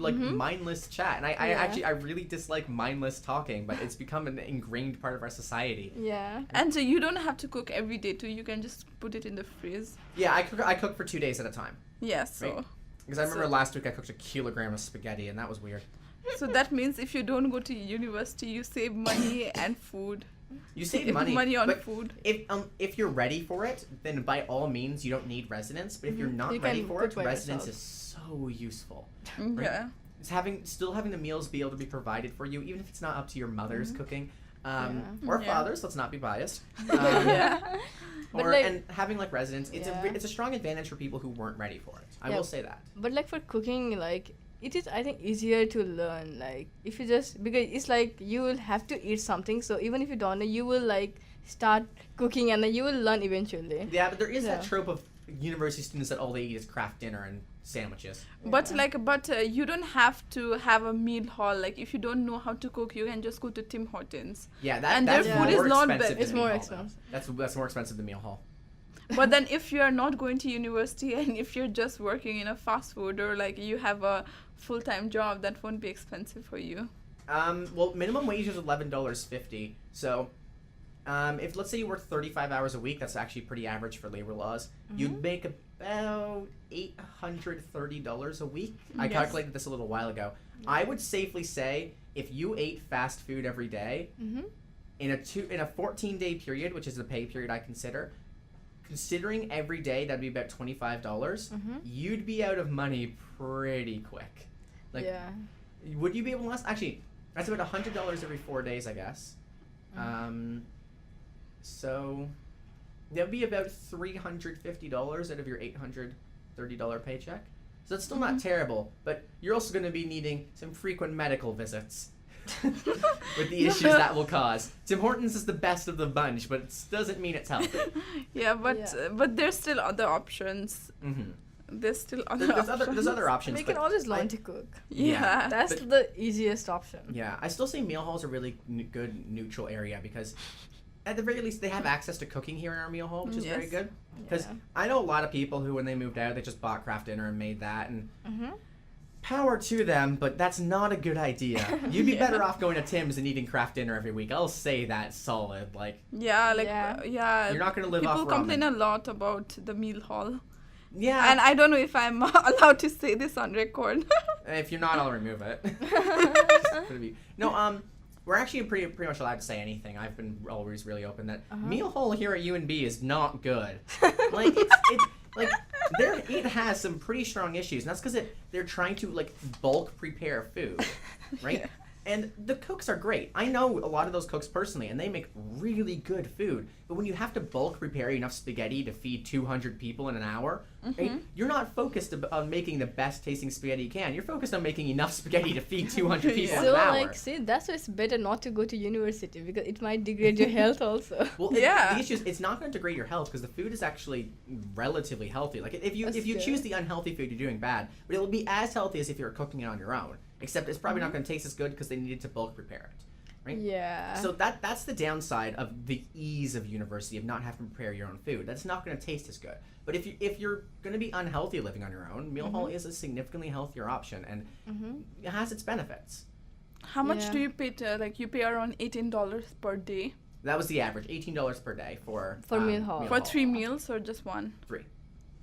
mindless chat. And I Yeah. actually I really dislike mindless talking, but it's become an ingrained part of our society. Yeah. And so you don't have to cook every day too. You can just put it in the freeze. Yeah, I cook for 2 days at a time. Yes. So. Right. Because I remember last week I cooked a kilogram of spaghetti and that was weird. So that means if you don't go to university, you save money and food. You save money, on but food. if you're ready for it, then by all means you don't need residence. But if you're not You ready can for cook it, by residence yourself. is so useful. Right? Yeah. It's still having the meals be able to be provided for you, even if it's not up to your mother's cooking, Yeah. or Yeah. father's. Let's not be biased. Yeah. But Or like- and having like residence, it's Yeah. it's a strong advantage for people who weren't ready for it. I Yeah. will say that. But like for cooking, like it is, I think, easier to learn. Like if you just, because it's like you will have to eat something. So even if you don't know, you will like start cooking and then you will learn eventually. Yeah, but there is that Yeah. trope of university students that all they eat is craft dinner and sandwiches. But you don't have to have a meal hall. Like if you don't know how to cook, you can just go to Tim Hortons. Yeah, And that's their more food is not expensive bad. than It's the meal more hall, though. expensive. That's more expensive than meal hall. But then if you are not going to university and if you're just working in a fast food or like you have a full-time job, that won't be expensive for you. Well, minimum wage is $11.50. So, if let's say you work 35 hours a week, that's actually pretty average for labor laws. You'd make about $830 a week. I Yes. calculated this a little while ago. I would safely say if you ate fast food every day in a 14-day period, which is the pay period I considering every day that'd be about $25. You'd be out of money pretty quick. Like, Yeah. would you be able to last? Actually, that's about $100 every 4 days, I guess. So that would be about $350 out of your $830 paycheck. So that's still not terrible, but you're also going to be needing some frequent medical visits with the issues that will cause. Tim Hortons is the best of the bunch, but it doesn't mean it's healthy. Yeah, but there's still other options. There's still other options. There's other options. We can but always learn to cook. Yeah. That's but- the easiest option. Yeah, I still say meal hall's a really good neutral area because at the very least they have access to cooking here in our meal hall, which is very Yes. good. Because Yeah. I know a lot of people who, when they moved out, they just bought craft dinner and made that, and power to them, but that's not a good idea. You'd be better off going to Tim's and eating craft dinner every week. I'll say that solid. Like, Yeah, like Yeah. you're not going to live off people ramen. complain a lot about the meal hall. Yeah, And I don't know if I'm allowed to say this on record. if you're not, I'll remove it. We're actually pretty much allowed to say anything. I've been always really open that meal hall here at UNB is not good. Like it has some pretty strong issues, and that's because they're trying to like bulk prepare food, right? And the cooks are great. I know a lot of those cooks personally, and they make really good food. But when you have to bulk prepare enough spaghetti to feed 200 people in an hour, right, you're not focused on making the best tasting spaghetti you can. You're focused on making enough spaghetti to feed 200 people in So an hour. like, see, that's why it's better not to go to university because it might degrade your health also. Well, Yeah. the issue is it's not going to degrade your health because the food is actually relatively healthy. Like if you That's good. choose the unhealthy food, you're doing bad. But it will be as healthy as if you were cooking it on your own. Except it's probably not going to taste as good because they needed to bulk prepare it, right? Yeah. So that's the downside of the ease of university of not having to prepare your own food. That's not going to taste as good. But if you're going to be unhealthy living on your own, meal hall is a significantly healthier option, and it has its benefits. How much Yeah. do you pay to, like, you pay around $18 per day That was the average, $18 per day for meal hall. for 3 meals or just one? 3.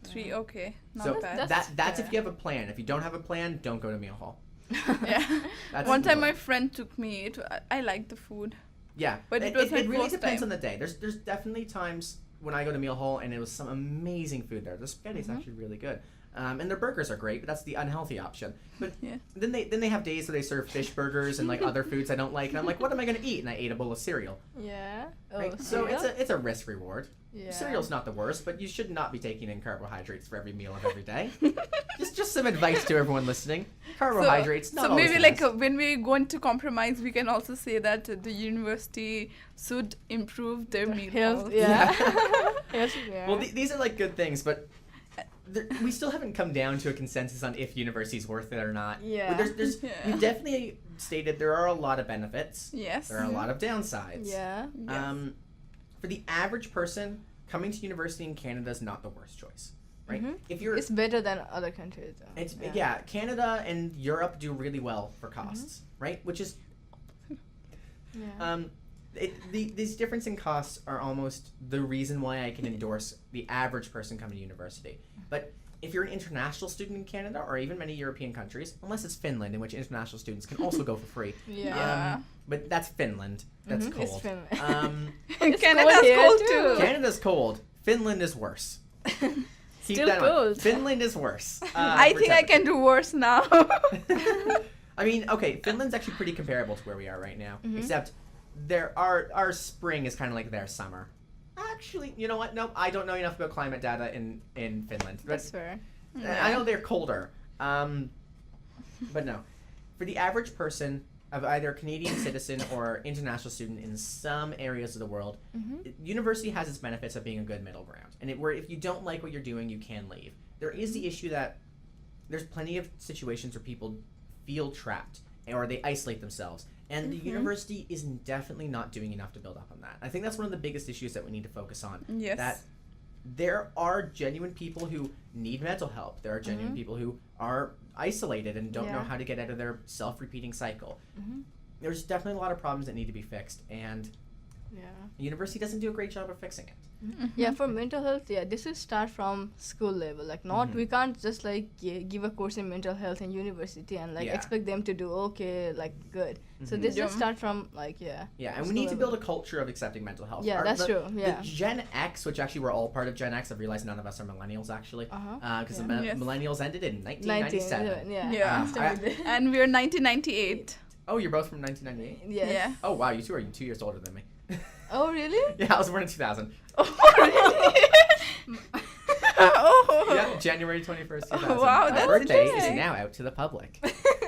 3, okay. Not So bad. that's if fair. you have a plan. If you don't have a plan, don't go to meal hall. Yeah. That's One time the- my friend took me. I liked the food. Yeah, But it was my really first depends time. on the day. There's definitely times when I go to meal hall and it was some amazing food there. The spaghetti is actually really good, and their burgers are great. But that's the unhealthy option. But Yeah. then they have days where they serve fish burgers and like other foods I don't like, and I'm like, what am I gonna eat? And I ate a bowl of cereal. Yeah. Right? Oh, So cereal? it's a risk reward. Yeah. Cereal's not the worst, but you should not be taking in carbohydrates for every meal of every day. just some advice to everyone listening. Carbohydrates, not So always maybe the like best. when we're going to compromise, we can also say that the university should improve their meal Health, halls. yeah. Health, yeah. Well, these are like good things, but we still haven't come down to a consensus on if university's worth it or not. Yeah. There's Yeah. we've definitely stated there are a lot of benefits. Yes. There are a lot of downsides. Yeah. Yes. For the average person, coming to university in Canada is not the worst choice, right? If you're It's better than other countries. Though. it's yeah, Canada and Europe do really well for costs, right? Which is Yeah. these difference in costs are almost the reason why I can endorse the average person coming to university. But if you're an international student in Canada or even many European countries, unless it's Finland, in which international students can also go for free. Yeah. But that's Finland. That's It's cold. Finland. Um, Canada's here cold too. too. Canada's cold. Finland is worse. Keep Still that in mind. cold. Finland is worse. I for think I can temperature. do worse now. I mean, okay, Finland's actually pretty comparable to where we are right now, except our spring is kind of like their summer. Actually, you know what? Nope, I don't know enough about climate data in Finland. But That's fair. I know they're colder. But no, for the average person of either a Canadian citizen or international student in some areas of the world, university has its benefits of being a good middle ground. And where if you don't like what you're doing, you can leave. There is the issue that there's plenty of situations where people feel trapped or they isolate themselves. And the university is definitely not doing enough to build up on that. I think that's one of the biggest issues that we need to focus on. Yes. That there are genuine people who need mental help. There are genuine people who are isolated and don't know Yeah. how to get out of their self-repeating cycle. There's definitely a lot of problems that need to be fixed, and Yeah. the university doesn't do a great job of fixing it. Yeah, for mental health, yeah, this will start from school level. Like, not we can't just like give a course in mental health in university and like Yeah. expect them to do okay, like good. So this will Yeah. start from like Yeah, and we school need to level. build a culture of accepting mental health. Yeah, that's true, yeah. The Gen X, which actually we're all part of Gen X, I've realized none of us are millennials actually, because Yeah. the Yes. millennials ended in 19. 1997. Yeah. Yeah. Still with it. And we're 1998. Oh, you're both from 1998? Yes. Yeah. Oh, wow, you two are 2 years older than me. Oh really? Yeah, I was born in 2000. Oh. Yeah, January 21st, 2000. Wow, My that's birthday is interesting. now out to the public.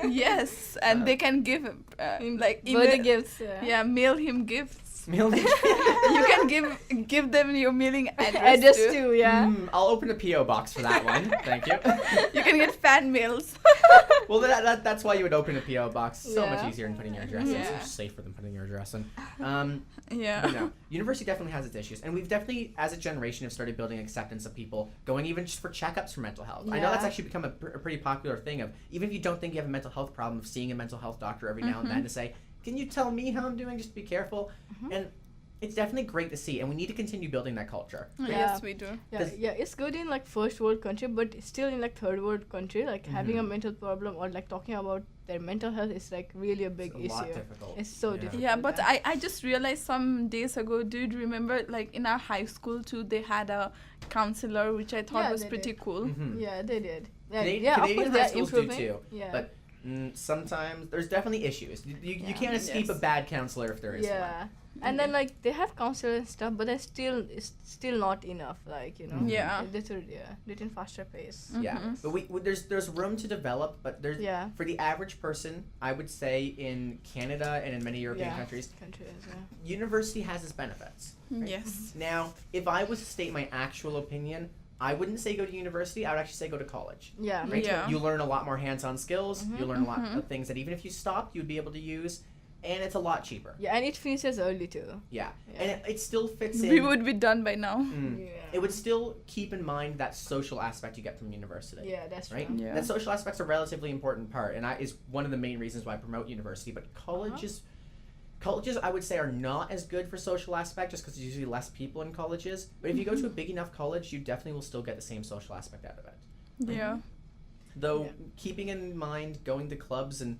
Yes, and they can give like Birthday email, gifts. yeah, mail him gifts. Mail me. You can give them your mailing address, Address too. too, yeah. I'll open a P.O. box for that one. Thank you. You can get fan mails. Well, that's why you would open a P.O. box. So much Yeah. easier than putting your address in. So Yeah. much safer than putting your address in. Yeah. You know, university definitely has its issues. And we've definitely, as a generation, have started building acceptance of people going even just for checkups for mental health. I know that's Yeah. actually become a pretty popular thing of, even if you don't think you have a mental health problem, of seeing a mental health doctor every now and then to say, can you tell me how I'm doing? Just be careful. And it's definitely great to see, and we need to continue building that culture. Yes, we do. Yeah, 'Cause- yeah, it's good in like first world country, but still in like third world country, like having a mental problem or like talking about their mental health is like really a big It's a lot issue. difficult. It's so Yeah. difficult. Yeah, but I just realized some days ago, do you remember like in our high school too, they had a counselor, which I thought Yeah, was they pretty did. cool. Mhm. Yeah, they did. Yeah, Canadian yeah, of Canadian course high they're schools improving. do too. Yeah. But Sometimes there's definitely issues. You can't escape a bad counselor if there is Yeah. one. And then like they have counselors and stuff, but it's still not enough. Like Yeah. little faster pace. Yeah, but there's room to develop, but there's for the average person, I would say in Canada and in many European countries, university has its benefits. Right? Yes. Now, if I was to state my actual opinion, I wouldn't say go to university. I would actually say go to college. Yeah, Right? Yeah. You learn a lot more hands-on skills. You learn a lot of things that even if you stopped, you'd be able to use, and it's a lot cheaper. Yeah, and it finishes early too. Yeah, and it still fits in. We would be done by now. It would still keep in mind that social aspect you get from university. Yeah, that's right. true. Yeah. That social aspect's a relatively important part, and is one of the main reasons why I promote university. But colleges, I would say, are not as good for social aspect, just because there's usually less people in colleges. But if you go to a big enough college, you definitely will still get the same social aspect out of it. Yeah. Though keeping in mind going to clubs and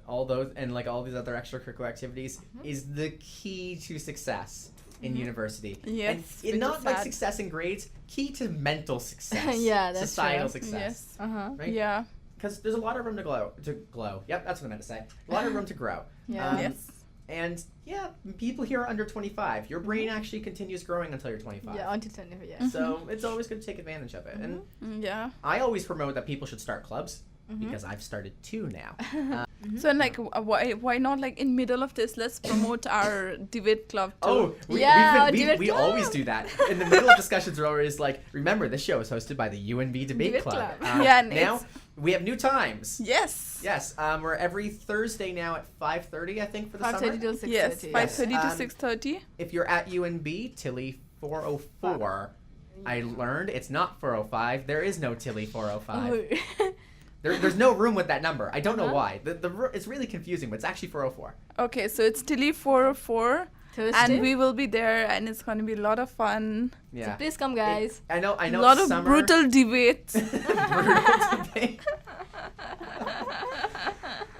all those and like all these other extracurricular activities is the key to success in university. Yes. And not like success in grades, key to mental success. Yeah, that's societal true. success. Yes. Right? Yeah. Because there's a lot of room to glow. Yep, that's what I meant to say. A lot of room to grow. Yeah. Yes. And yeah, people here are under 25. Your brain actually continues growing until you're 25. Yeah, until 25. Yeah. So it's always good to take advantage of it. And Yeah. I always promote that people should start clubs because I've started 2 now. So like, why not like in middle of this? Let's promote our debate club too. Oh, we debate club. always do that. In the middle of discussions, we're always like, remember, this show is hosted by the UNB Debate Club. Yeah, and now we have new times. Yes. Yes, we're every Thursday now at 5:30, I think, for the summer. 5:30 till 6:30. Yes. 5:30 to 6:30. If you're at UNB, Tilly 404. I learned it's not 405. There is no Tilly 405. There's no room with that number. I don't know why. It's really confusing, but it's actually 404. Okay, so it's Tilly 404. Thursday? And we will be there, and it's going to be a lot of fun. Yeah. So please come, guys. I know. A lot of summer. brutal debates. Brutal debate.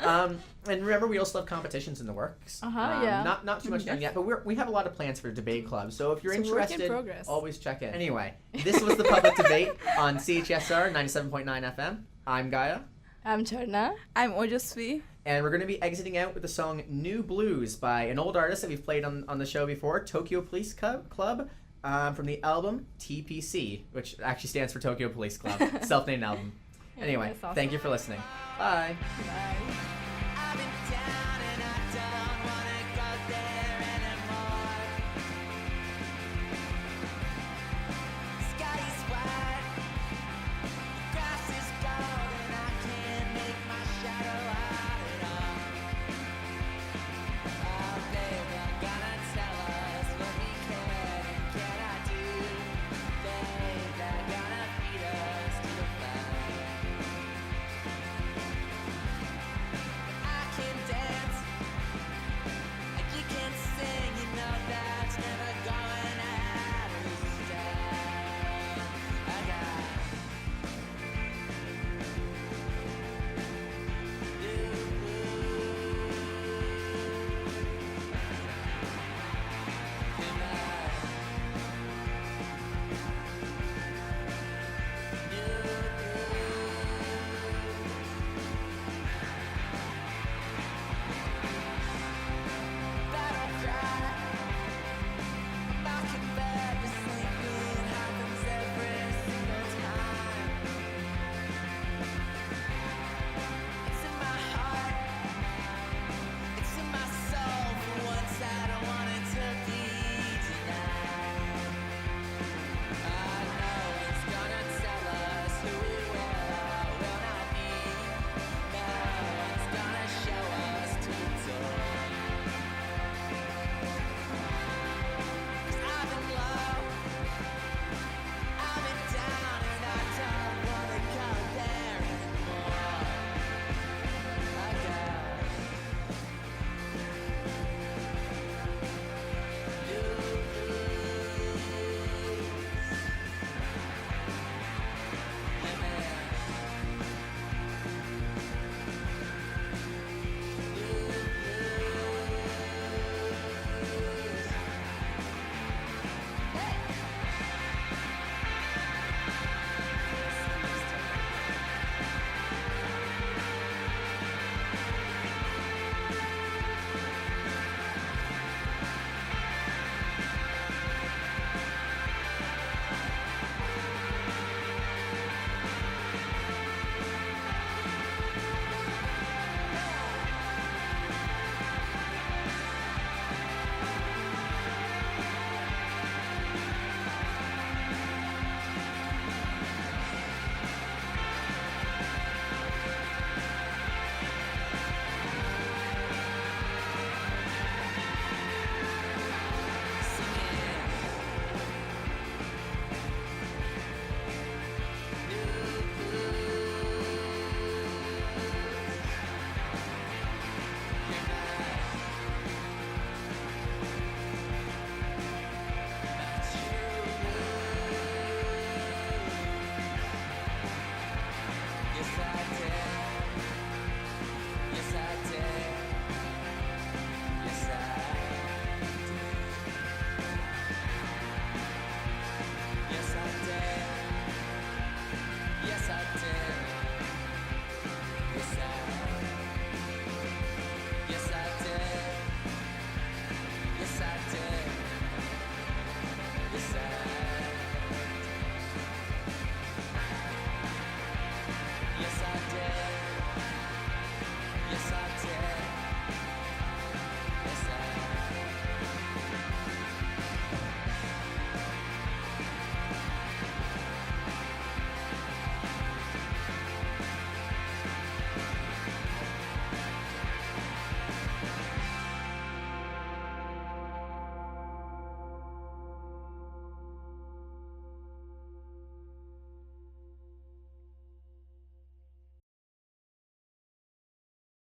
And remember, we also have competitions in the works. Yeah. Not too much done yet, but we have a lot of plans for debate club. So if you're It's a work in interested, progress. always check in. Anyway, this was the public debate on CHSR 97.9 FM. I'm Gaia. I'm Jharana. I'm Ojaswhi. And we're going to be exiting out with the song New Blues by an old artist that we've played on the show before, Tokyo Police Club, from the album TPC, which actually stands for Tokyo Police Club, self-named album. Anyway, that's awesome. thank you for listening. Bye. Bye.